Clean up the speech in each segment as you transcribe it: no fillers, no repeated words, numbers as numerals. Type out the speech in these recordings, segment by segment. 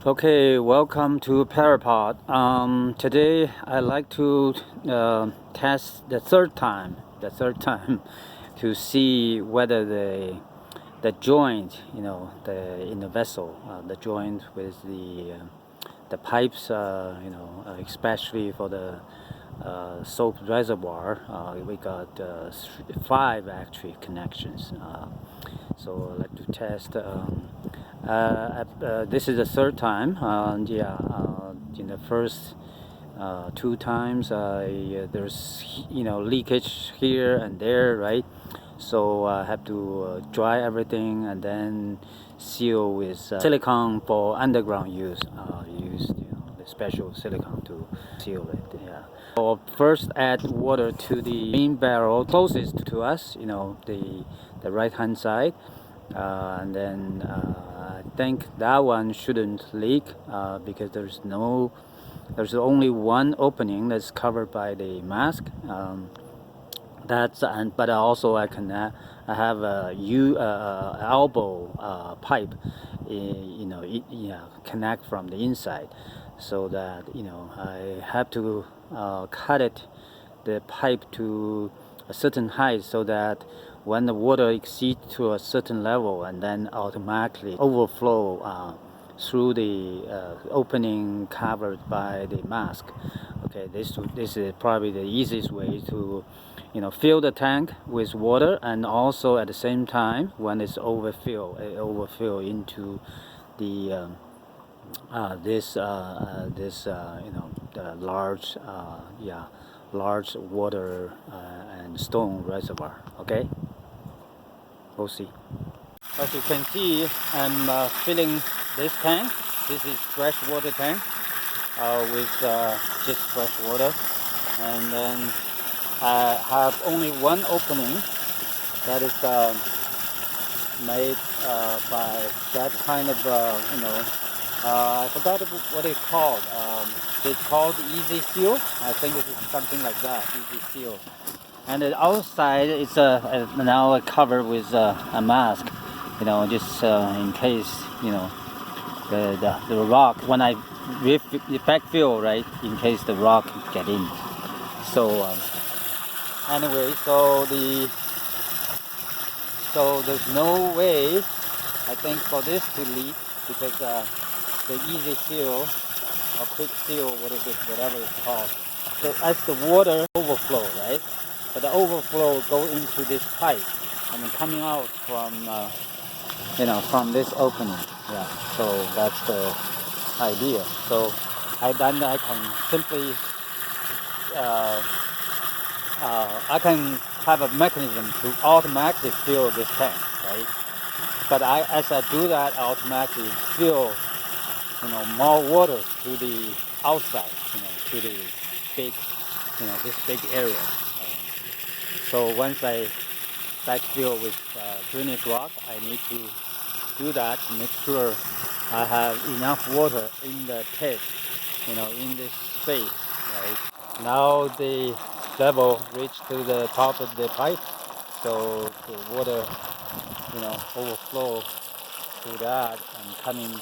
Okay, welcome to PyraPOD. Today I like to test the third time to see whether the joint, in the vessel, the joint with the pipes, especially for the soap reservoir, we got 5 actually connections. So I like to test. This is the third time. In the first 2 times, there's leakage here and there, right? So I have to dry everything and then seal with silicone for underground use. Used the special silicone to seal it. Yeah. So first add water to the main barrel closest to us. The right hand side. And then I think that one shouldn't leak because there's only one opening that's covered by the mask. But also I have a elbow pipe, connect from the inside, so that I have to cut the pipe to a certain height so that when the water exceeds to a certain level and then automatically overflow through the opening covered by the mask. Okay, this is probably the easiest way to fill the tank with water, and also at the same time when it's overfill into the the large water and stone reservoir. Okay, we'll see. As you can see, I'm filling this tank. This is freshwater tank with just fresh water, and then I have only one opening that is made by that kind of I forgot what it's called. It's called Easy Seal. I think it is something like that, Easy Seal. And the outside is now covered with a mask, just in case the rock, when I backfill, right, in case the rock get in. So anyway, so there's no way, I think, for this to leak, because the Easy Seal or Quick Seal, whatever it's called. So as the water overflow, right? But the overflow go into this pipe and then coming out from this opening. Yeah. So that's the idea. So I can simply I can have a mechanism to automatically fill this tank, right? But as I do that, I automatically fill more water to the outside, to the big, this big area. So once I backfill with drainage rock, I need to do that to make sure I have enough water in the pit, in this space, right? Now the level reached to the top of the pipe, so the water, overflow through that and coming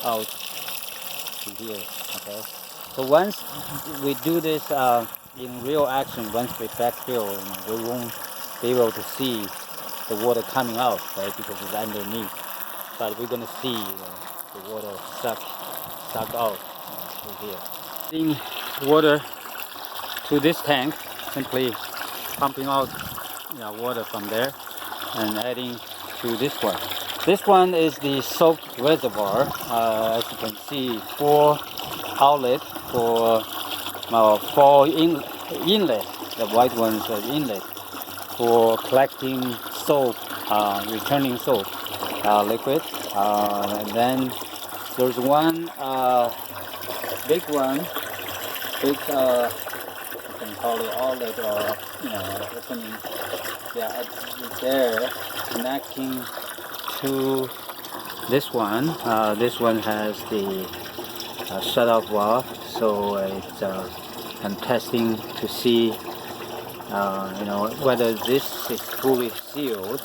out to here. Okay. So once we do this in real action, once we backfill, we won't be able to see the water coming out, right? Because it's underneath. But we're gonna see the water suck out through here. Adding water to this tank, simply pumping out water from there and adding to this one. This one is the soap reservoir. As you can see, 4 outlets for 4 inlet. The white ones are inlet for collecting soap, returning soap liquid. And then there's one big one, you can call it outlet or opening. Yeah, it's there connecting to this one. This one has the shut-off valve, so I'm testing to see whether this is fully sealed.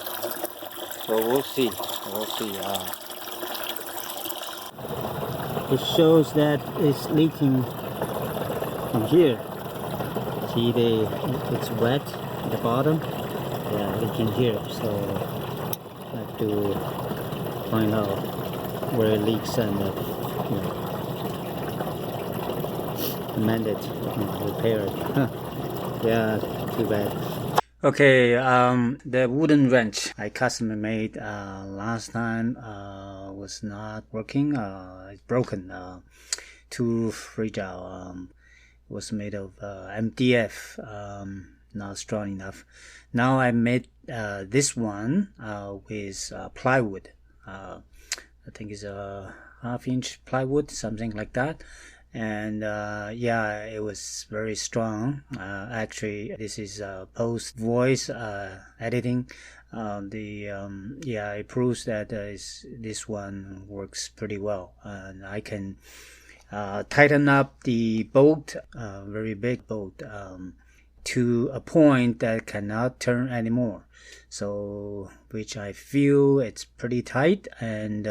So we'll see. it shows that it's leaking from here. See, it's wet at the bottom. Yeah, leaking here. So I have to find out where it leaks and amend it, repair it. Yeah, too bad. Okay, the wooden wrench I custom made last time was not working. It's broken, too fragile. Was made of MDF, not strong enough. Now I made this one with plywood. I think it's a 1/2-inch plywood, something like that. And yeah, it was very strong. Actually, this is post voice editing. Yeah, it proves that this one works pretty well, and I can tighten up the bolt, very big bolt, to a point that cannot turn anymore. So, which I feel it's pretty tight and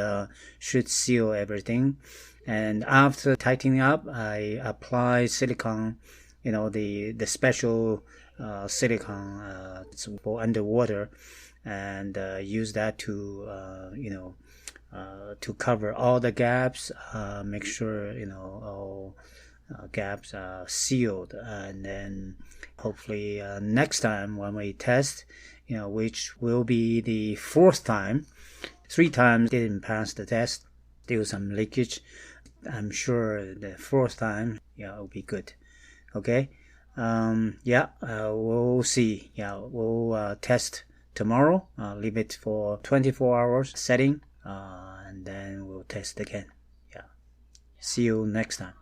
should seal everything. And after tightening up, I apply silicone, the special silicone for underwater, and use that to to cover all the gaps, make sure all gaps are sealed, and then hopefully next time when we test, which will be the 4th time, 3 times didn't pass the test, still some leakage. I'm sure the 4th time, it'll be good. Okay. Yeah, we'll see. Yeah, we'll test tomorrow. Leave it for 24 hours setting, and then we'll test again. Yeah. See you next time.